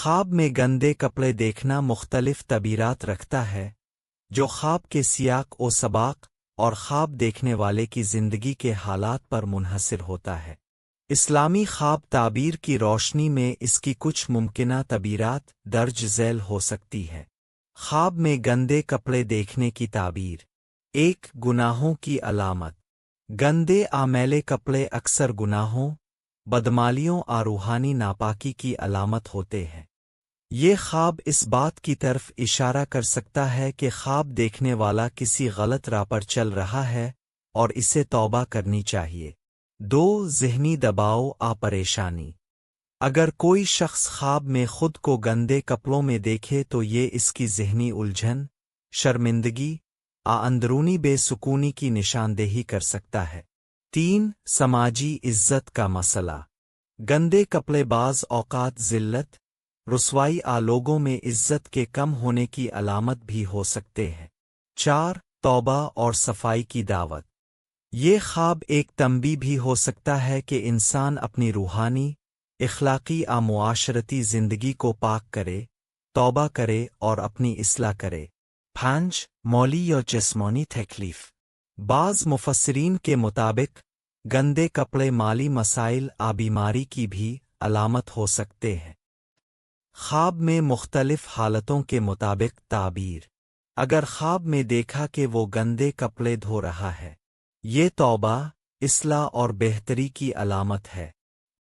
خواب میں گندے کپڑے دیکھنا مختلف تعبیرات رکھتا ہے جو خواب کے سیاق و سباق اور خواب دیکھنے والے کی زندگی کے حالات پر منحصر ہوتا ہے۔ اسلامی خواب تعبیر کی روشنی میں اس کی کچھ ممکنہ تعبیرات درج ذیل ہو سکتی ہے۔ خواب میں گندے کپڑے دیکھنے کی تعبیر۔ ایک، گناہوں کی علامت۔ گندے آمیلے کپڑے اکثر گناہوں، بدمالیوں اور روحانی ناپاکی کی علامت ہوتے ہیں۔ یہ خواب اس بات کی طرف اشارہ کر سکتا ہے کہ خواب دیکھنے والا کسی غلط راہ پر چل رہا ہے اور اسے توبہ کرنی چاہیے۔ دو، ذہنی دباؤ اور پریشانی۔ اگر کوئی شخص خواب میں خود کو گندے کپڑوں میں دیکھے تو یہ اس کی ذہنی الجھن، شرمندگی اور اندرونی بے سکونی کی نشاندہی کر سکتا ہے۔ تین، سماجی عزت کا مسئلہ۔ گندے کپڑے بعض اوقات ذلت، رسوائی اور لوگوں میں عزت کے کم ہونے کی علامت بھی ہو سکتے ہیں۔ چار، توبہ اور صفائی کی دعوت۔ یہ خواب ایک تنبیہ بھی ہو سکتا ہے کہ انسان اپنی روحانی، اخلاقی اور معاشرتی زندگی کو پاک کرے، توبہ کرے اور اپنی اصلاح کرے۔ پانچ، مالی یا جسمانی تکلیف۔ بعض مفسرین کے مطابق گندے کپڑے مالی مسائل اور بیماری کی بھی علامت ہو سکتے ہیں۔ خواب میں مختلف حالتوں کے مطابق تعبیر۔ اگر خواب میں دیکھا کہ وہ گندے کپڑے دھو رہا ہے، یہ توبہ، اصلاح اور بہتری کی علامت ہے۔